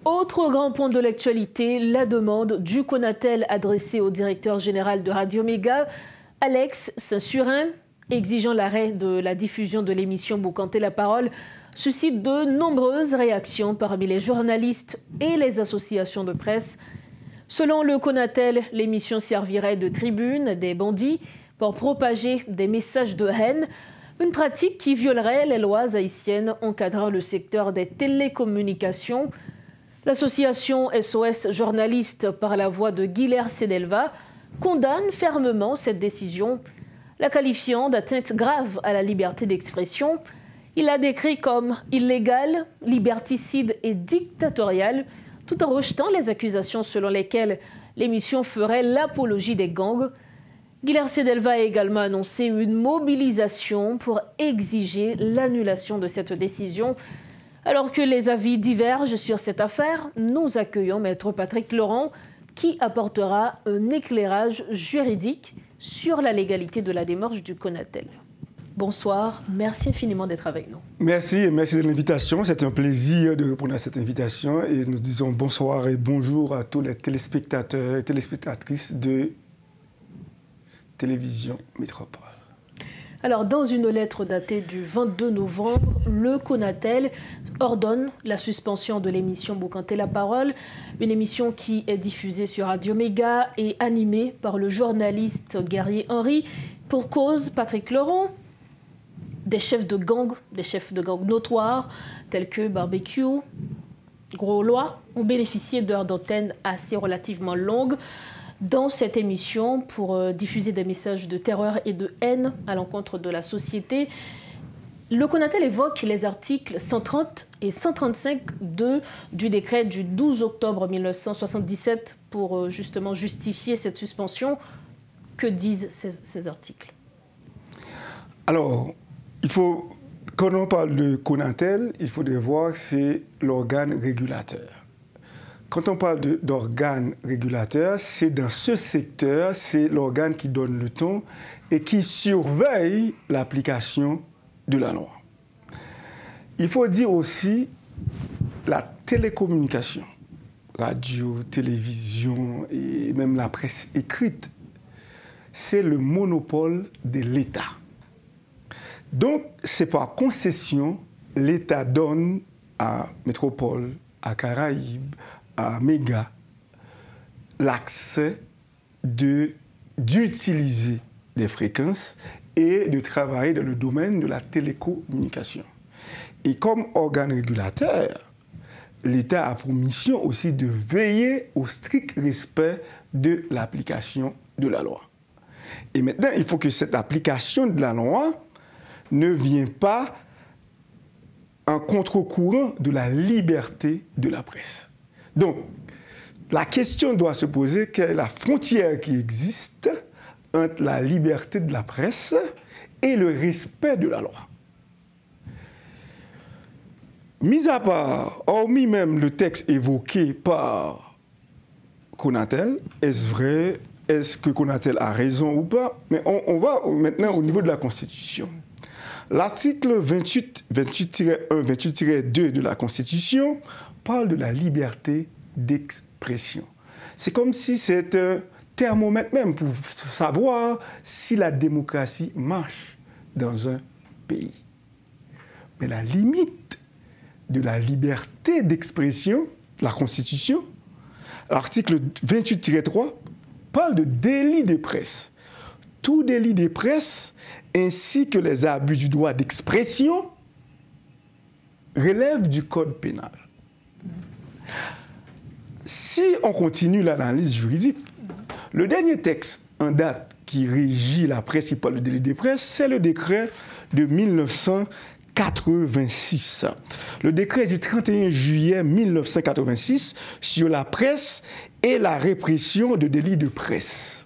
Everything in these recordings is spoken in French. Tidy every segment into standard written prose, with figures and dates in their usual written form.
Autre grand point de l'actualité, la demande du Conatel adressée au directeur général de Radio Méga, Alex Saint-Surin, exigeant l'arrêt de la diffusion de l'émission Boucanté la parole, suscite de nombreuses réactions parmi les journalistes et les associations de presse. Selon le Conatel, l'émission servirait de tribune à des bandits pour propager des messages de haine, une pratique qui violerait les lois haïtiennes encadrant le secteur des télécommunications. L'association SOS Journalistes, par la voix de Guilher Sedelva, condamne fermement cette décision, la qualifiant d'atteinte grave à la liberté d'expression. Il la décrit comme illégale, liberticide et dictatoriale, tout en rejetant les accusations selon lesquelles l'émission ferait l'apologie des gangs. Guilher Sedelva a également annoncé une mobilisation pour exiger l'annulation de cette décision. Alors que les avis divergent sur cette affaire, nous accueillons Maître Patrick Laurent qui apportera un éclairage juridique sur la légalité de la démarche du Conatel. Bonsoir, merci infiniment d'être avec nous. Merci et merci de l'invitation. C'est un plaisir de répondre à cette invitation et nous disons bonsoir et bonjour à tous les téléspectateurs et téléspectatrices de Télévision Métropole. Alors, dans une lettre datée du 22 novembre, le Conatel ordonne la suspension de l'émission Boucanté la parole, une émission qui est diffusée sur Radio Méga et animée par le journaliste Guerrier Henry. Pour cause, Patrick Laurent, des chefs de gang notoires tels que Barbecue, Gros Loi, ont bénéficié d'heures d'antenne assez relativement longues dans cette émission pour diffuser des messages de terreur et de haine à l'encontre de la société. Le Conatel évoque les articles 130 et 135 du décret du 12 octobre 1977 pour justement justifier cette suspension. Que disent ces articles? Alors, quand on parle de Conatel, il faudrait voir que c'est l'organe régulateur. Quand on parle d'organe régulateur, c'est dans ce secteur, c'est l'organe qui donne le ton et qui surveille l'application de la loi. Il faut dire aussi la télécommunication, radio, télévision et même la presse écrite, c'est le monopole de l'État. Donc, c'est par concession, l'État donne à Métropole, à Caraïbes, à Méga, l'accès d'utiliser des fréquences et de travailler dans le domaine de la télécommunication. Et comme organe régulateur, l'État a pour mission aussi de veiller au strict respect de l'application de la loi. Et maintenant, il faut que cette application de la loi ne vienne pas en contre-courant de la liberté de la presse. Donc, la question doit se poser quelle est la frontière qui existe entre la liberté de la presse et le respect de la loi. Mis à part, hormis même le texte évoqué par Conatel, est-ce vrai? Est-ce que Conatel a raison ou pas? Mais on va maintenant au niveau de la Constitution. L'article 28-1, 28-2 de la Constitution parle de la liberté d'expression. C'est comme si c'était un thermomètre même pour savoir si la démocratie marche dans un pays. Mais la limite de la liberté d'expression, la Constitution, l'article 28-3, parle de délit de presse. Tout délit de presse, ainsi que les abus du droit d'expression, relèvent du code pénal. Si on continue l'analyse juridique, le dernier texte en date qui régit la presse, qui parle de délit de presse, c'est le décret de 1986. Le décret du 31 juillet 1986 sur la presse et la répression de délits de presse.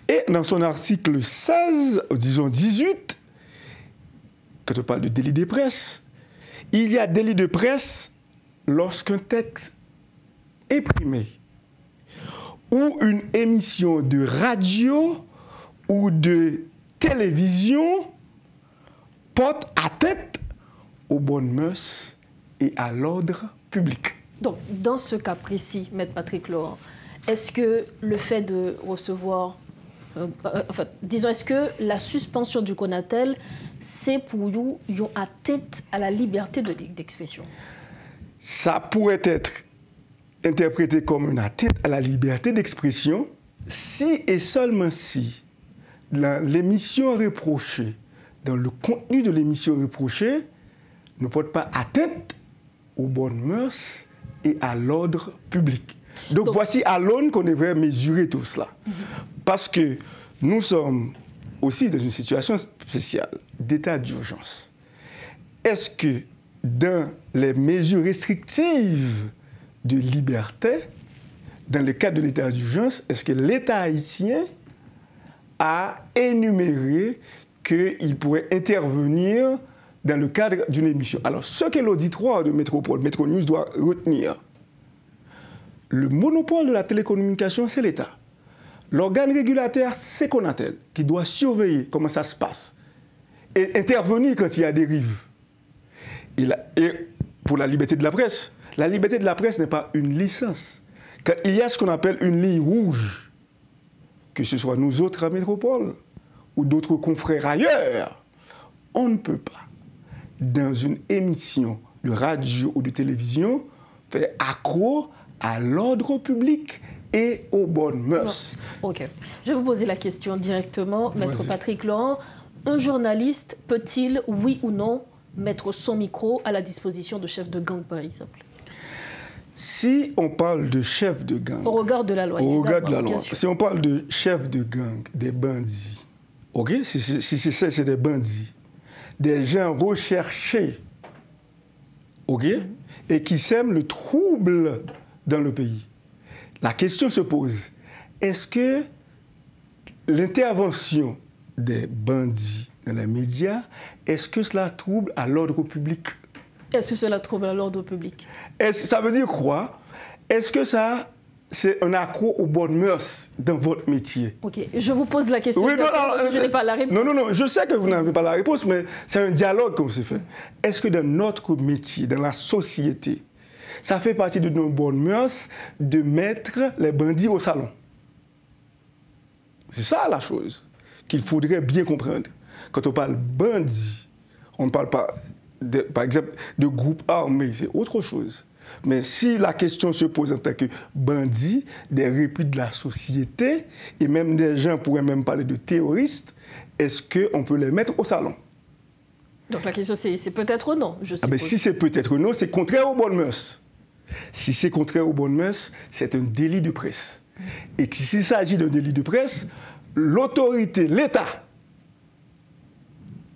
Et dans son article 16, disons 18, quand on parle de délit de presse, il y a délit de presse lorsqu'un texte imprimé ou une émission de radio ou de télévision porte atteinte aux bonnes mœurs et à l'ordre public. Donc, dans ce cas précis, Maître Patrick Laurent, est-ce que le fait de recevoir, disons, est-ce que la suspension du Conatel, c'est pour vous une atteinte à la liberté d'expression? Ça pourrait être interprété comme une atteinte à la liberté d'expression si et seulement si l'émission reprochée, dans le contenu de l'émission reprochée, ne porte pas atteinte aux bonnes mœurs et à l'ordre public. Donc voici à l'aune qu'on devrait mesurer tout cela. Parce que nous sommes aussi dans une situation spéciale, d'état d'urgence. Est-ce que dans les mesures restrictives de liberté, dans le cadre de l'état d'urgence, est-ce que l'État haïtien a énuméré qu'il pourrait intervenir dans le cadre d'une émission? Alors, ce que l'auditoire de Métropole, Métro News doit retenir, le monopole de la télécommunication, c'est l'État. L'organe régulateur, c'est Conatel, qui doit surveiller comment ça se passe et intervenir quand il y a des dérives. Et pour la liberté de la presse n'est pas une licence. Quand il y a ce qu'on appelle une ligne rouge, que ce soit nous autres à Métropole ou d'autres confrères ailleurs, on ne peut pas, dans une émission de radio ou de télévision, faire accro à l'ordre public et aux bonnes mœurs. Ok. Je vais vous poser la question directement, Maître Patrick Laurent. Un journaliste peut-il, oui ou non, mettre son micro à la disposition de chefs de gang, par exemple? Si on parle de chefs de gang... Au regard de la loi, au regard de la loi. Si on parle de chefs de gang, des bandits, ok? Si c'est ça, c'est des bandits, des gens recherchés, ok? Et qui sèment le trouble dans le pays. La question se pose, est-ce que l'intervention des bandits dans les médias, est-ce que cela trouble à l'ordre public? Est-ce que cela trouble à l'ordre public? Ça veut dire quoi? Est-ce que ça, c'est un accro aux bonnes mœurs dans votre métier? Ok, je vous pose la question. Oui, je n'ai pas la réponse. Non, je sais que vous n'avez pas la réponse, mais c'est un dialogue qu'on se fait. Est-ce que dans notre métier, dans la société, ça fait partie de nos bonnes mœurs de mettre les bandits au salon? C'est ça la chose qu'il faudrait bien comprendre. Quand on parle bandits, on ne parle pas, par exemple, de groupes armés, c'est autre chose. Mais si la question se pose en tant que bandits, des repris de la société, et même des gens pourraient même parler de terroristes, est-ce qu'on peut les mettre au salon? Donc la question c'est peut-être non, je suppose. Si c'est peut-être non, c'est contraire aux bonnes mœurs. Si c'est contraire aux bonnes mœurs, c'est un délit de presse. Et s'il s'agit d'un délit de presse, l'autorité, l'État,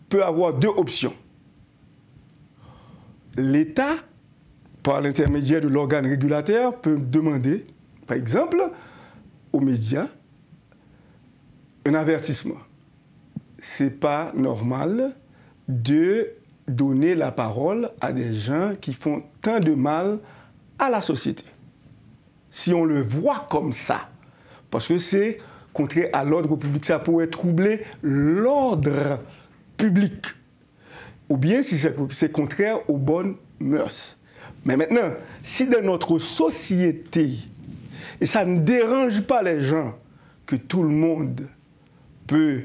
peut avoir deux options. L'État, par l'intermédiaire de l'organe régulateur, peut demander, par exemple, aux médias, un avertissement. Ce n'est pas normal de donner la parole à des gens qui font tant de mal à la société. Si on le voit comme ça, parce que c'est contraire à l'ordre public, ça pourrait troubler l'ordre public. Ou bien si c'est contraire aux bonnes mœurs. Mais maintenant, si dans notre société, et ça ne dérange pas les gens, que tout le monde peut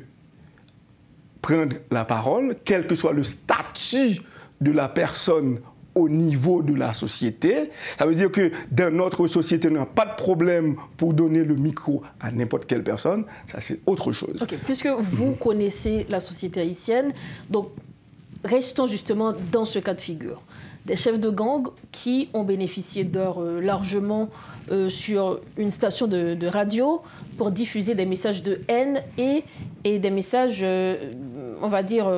prendre la parole, quel que soit le statut de la personne au niveau de la société, ça veut dire que dans notre société, on n'a pas de problème pour donner le micro à n'importe quelle personne, ça c'est autre chose. Ok, puisque vous connaissez la société haïtienne, donc restons justement dans ce cas de figure. Des chefs de gang qui ont bénéficié d'heures largement sur une station de radio pour diffuser des messages de haine et des messages, on va dire,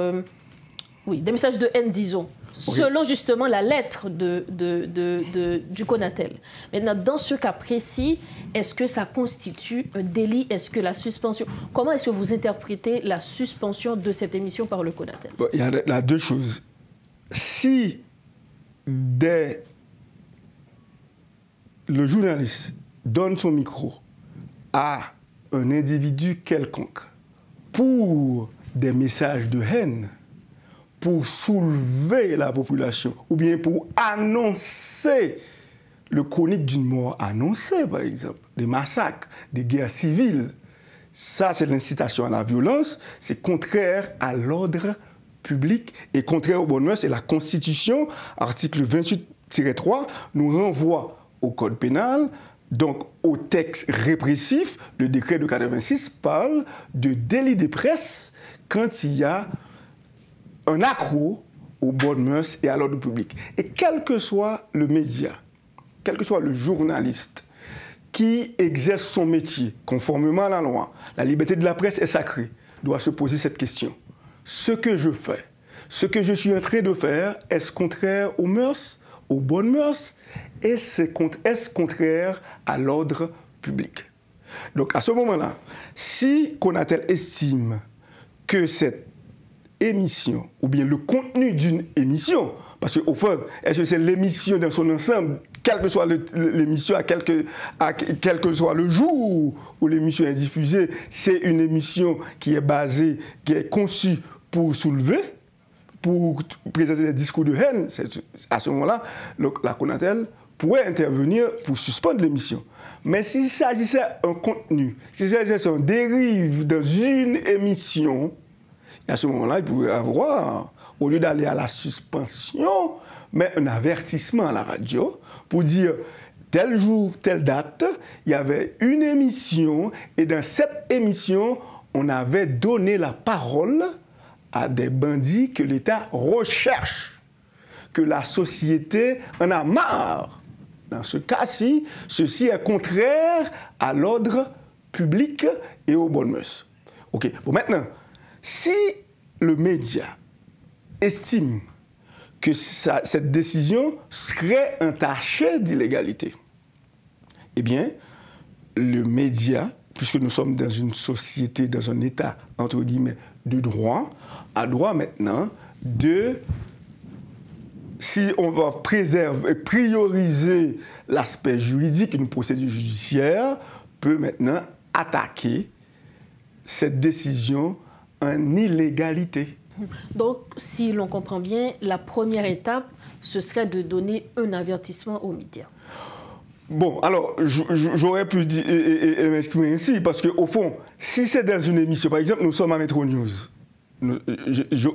des messages de haine, disons, selon justement la lettre du Conatel. Maintenant, dans ce cas précis, est-ce que ça constitue un délit? Est-ce que la suspension... Comment est-ce que vous interprétez la suspension de cette émission par le Conatel? Il y a deux choses. Si le journaliste donne son micro à un individu quelconque pour des messages de haine, pour soulever la population, ou bien pour annoncer le chronique d'une mort annoncée, par exemple, des massacres, des guerres civiles. Ça, c'est l'incitation à la violence, c'est contraire à l'ordre public et contraire aux bonnes mœurs. Et la Constitution, article 28-3, nous renvoie au Code pénal, donc au texte répressif. Le décret de 86 parle de délit de presse quand il y a un accroc aux bonnes mœurs et à l'ordre public. Et quel que soit le média, quel que soit le journaliste qui exerce son métier conformément à la loi, la liberté de la presse est sacrée, doit se poser cette question. Ce que je fais, ce que je suis en train de faire, est-ce contraire aux mœurs, aux bonnes mœurs? Est-ce contraire à l'ordre public? Donc à ce moment-là, si Konatel estime que cette émission, ou bien le contenu d'une émission, parce qu'au fond, est-ce que c'est l'émission dans son ensemble, quelle que soit l'émission, quel que soit le jour où l'émission est diffusée, c'est une émission qui est basée, qui est conçue pour soulever, pour présenter des discours de haine. À ce moment-là, la Konatel pourrait intervenir pour suspendre l'émission. Mais s'il s'agissait d'un contenu, s'il s'agissait d'un dérive dans une émission, à ce moment-là, il pourrait avoir, au lieu d'aller à la suspension, mais un avertissement à la radio pour dire tel jour, telle date, il y avait une émission et dans cette émission, on avait donné la parole à des bandits que l'État recherche, que la société en a marre. Dans ce cas-ci, ceci est contraire à l'ordre public et aux bonnes mœurs. OK. Bon, maintenant, si le média estime que cette décision serait entachée d'illégalité, eh bien, le média, puisque nous sommes dans une société, dans un État, entre guillemets, de droit, a droit maintenant de, si on va prioriser l'aspect juridique, une procédure judiciaire peut maintenant attaquer cette décision en illégalité. Donc, si l'on comprend bien, la première étape, ce serait de donner un avertissement aux médias. Bon, alors, j'aurais pu dire et m'exprimer ainsi, parce qu'au fond, si c'est dans une émission, par exemple, nous sommes à Metro News,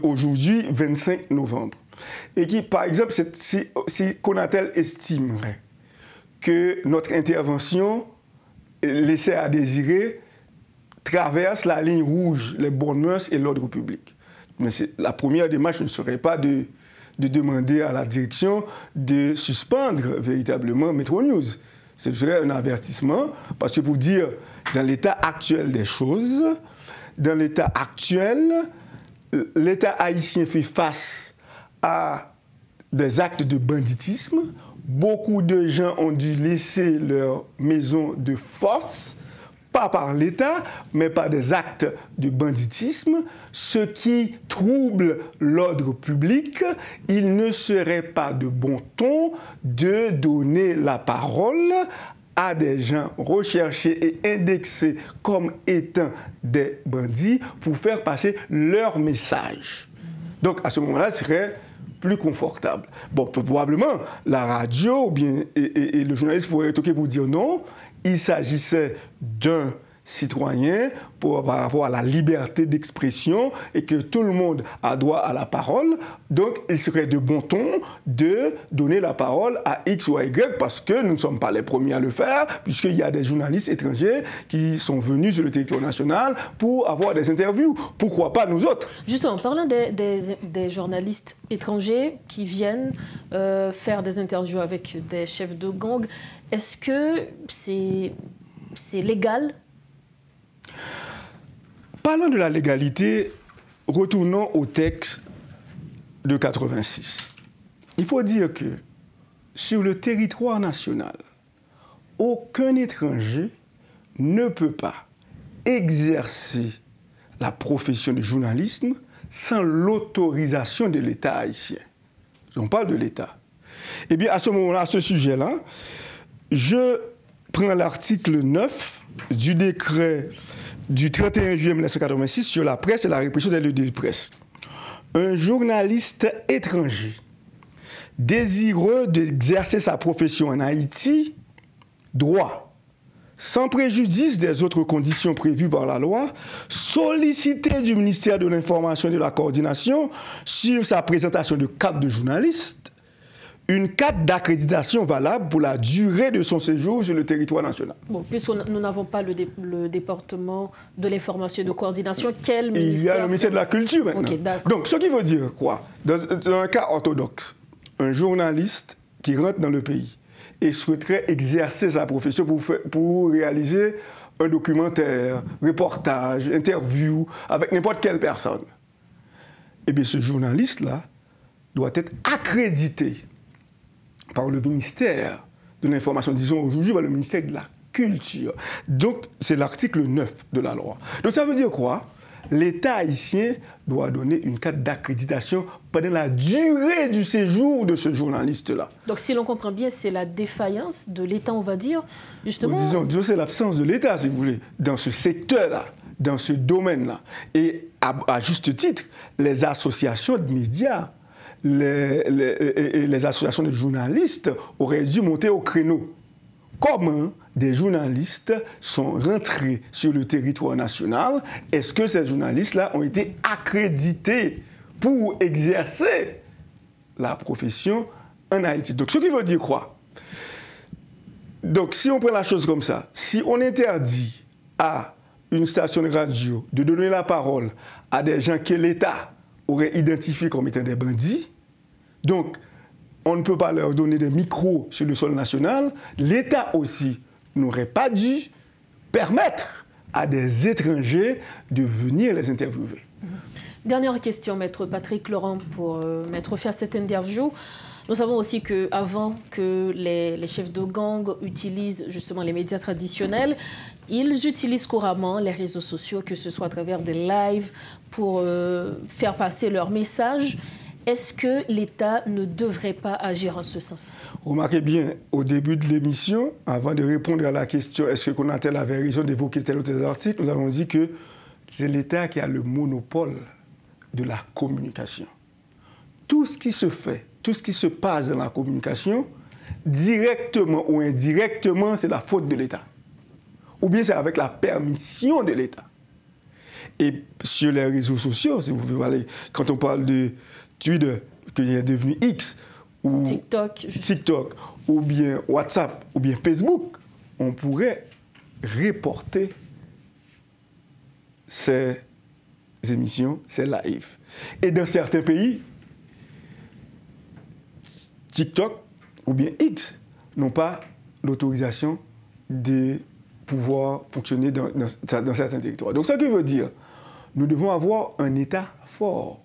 aujourd'hui, 25 novembre, et qui, par exemple, si Konatel estimerait que notre intervention laissait à désirer traverse la ligne rouge, les bonnes mœurs et l'ordre public. Mais la première démarche ne serait pas de demander à la direction de suspendre véritablement Metro News. Ce serait un avertissement, parce que pour dire, dans l'état actuel des choses, dans l'état actuel, l'État haïtien fait face à des actes de banditisme. Beaucoup de gens ont dû laisser leur maison de force, pas par l'État, mais par des actes de banditisme, ce qui trouble l'ordre public. Il ne serait pas de bon ton de donner la parole à des gens recherchés et indexés comme étant des bandits pour faire passer leur message. Donc, à ce moment-là, ce serait plus confortable. Bon, probablement, la radio ou bien, et le journaliste pourrait toquer pour dire non, il s'agissait d'un citoyen par rapport à la liberté d'expression et que tout le monde a droit à la parole. Donc, il serait de bon ton de donner la parole à X ou à Y parce que nous ne sommes pas les premiers à le faire, puisqu'il y a des journalistes étrangers qui sont venus sur le territoire national pour avoir des interviews. Pourquoi pas nous autres? Justement, parlant des journalistes étrangers qui viennent faire des interviews avec des chefs de gang, est-ce que c'est légal? Parlant de la légalité, retournons au texte de 86. Il faut dire que sur le territoire national, aucun étranger ne peut pas exercer la profession de journalisme sans l'autorisation de l'État haïtien. On parle de l'État. Eh bien, à ce moment-là, à ce sujet-là, je prends l'article 9 du décret du 31 juillet 1986 sur la presse et la répression des lieux de presse. Un journaliste étranger désireux d'exercer sa profession en Haïti, doit, sans préjudice des autres conditions prévues par la loi, solliciter du ministère de l'Information et de la Coordination, sur sa présentation de carte de journaliste, une carte d'accréditation valable pour la durée de son séjour sur le territoire national. Bon, puisque nous n'avons pas le département de l'information et de coordination, quel ministère? Il y a le ministère de la Culture maintenant. Okay, donc, ce qui veut dire quoi? Dans un cas orthodoxe, un journaliste qui rentre dans le pays et souhaiterait exercer sa profession pour réaliser un documentaire, reportage, interview avec n'importe quelle personne, eh bien, ce journaliste-là doit être accrédité par le ministère de l'Information, disons aujourd'hui par le ministère de la Culture. Donc, c'est l'article 9 de la loi. Donc, ça veut dire quoi? L'État haïtien doit donner une carte d'accréditation pendant la durée du séjour de ce journaliste-là. Donc, si l'on comprend bien, c'est la défaillance de l'État, on va dire, justement. Disons, c'est l'absence de l'État, si vous voulez, dans ce secteur-là, dans ce domaine-là. Et à juste titre, les associations de médias, les associations de journalistes auraient dû monter au créneau. Comment des journalistes sont rentrés sur le territoire national? Est-ce que ces journalistes-là ont été accrédités pour exercer la profession en Haïti? Donc, ce qui veut dire quoi? Donc, si on prend la chose comme ça, si on interdit à une station de radio de donner la parole à des gens que l'État aurait identifiés comme étant des bandits, donc, on ne peut pas leur donner des micros sur le sol national. L'État aussi n'aurait pas dû permettre à des étrangers de venir les interviewer. Dernière question, Maître Patrick Laurent, pour Maître faire cette interview. Nous savons aussi qu'avant que les chefs de gang utilisent justement les médias traditionnels, ils utilisent couramment les réseaux sociaux, que ce soit à travers des lives, pour faire passer leur message. Est-ce que l'État ne devrait pas agir en ce sens? Remarquez bien, au début de l'émission, avant de répondre à la question est-ce que Konatel avait raison d'évoquer tel ou tel article, nous avons dit que c'est l'État qui a le monopole de la communication. Tout ce qui se fait, tout ce qui se passe dans la communication, directement ou indirectement, c'est la faute de l'État. Ou bien c'est avec la permission de l'État. Et sur les réseaux sociaux, si vous voulez parler, quand on parle de Twitter, qui est devenu X, ou TikTok, ou bien WhatsApp, ou bien Facebook, on pourrait reporter ces émissions, ces lives. Et dans certains pays, TikTok ou bien X n'ont pas l'autorisation de pouvoir fonctionner dans certains territoires. Donc, ça veut dire, nous devons avoir un État fort,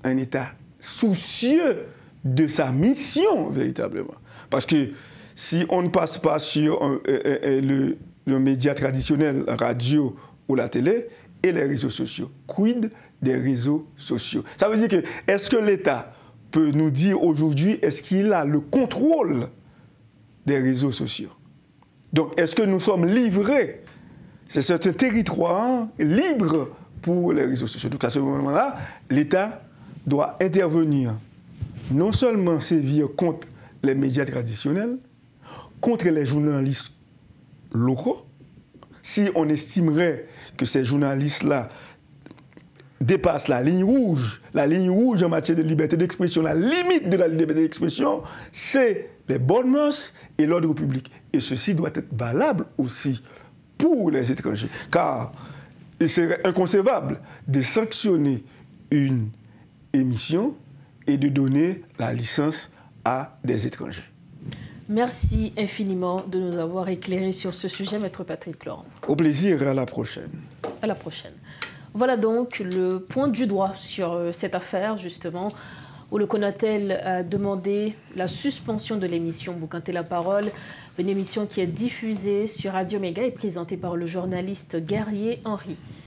un État soucieux de sa mission, véritablement. Parce que si on ne passe pas sur le média traditionnel, la radio ou la télé, et les réseaux sociaux, quid des réseaux sociaux? Ça veut dire que, est-ce que l'État peut nous dire aujourd'hui, est-ce qu'il a le contrôle des réseaux sociaux? Donc, est-ce que nous sommes livrés? C'est un territoire libre pour les réseaux sociaux. Donc, à ce moment-là, l'État doit intervenir, non seulement sévir contre les médias traditionnels, contre les journalistes locaux. Si on estimerait que ces journalistes-là dépassent la ligne rouge en matière de liberté d'expression, la limite de la liberté d'expression, c'est les bonnes mœurs et l'ordre public. Et ceci doit être valable aussi pour les étrangers. Car il serait inconcevable de sanctionner une émission et de donner la licence à des étrangers. Merci infiniment de nous avoir éclairés sur ce sujet, Maître Patrick Laurent. Au plaisir, à la prochaine. À la prochaine. Voilà donc le point du doigt sur cette affaire, justement, où le Konatel a demandé la suspension de l'émission Boucanté la parole, une émission qui est diffusée sur Radio Méga et présentée par le journaliste Guerrier Henry.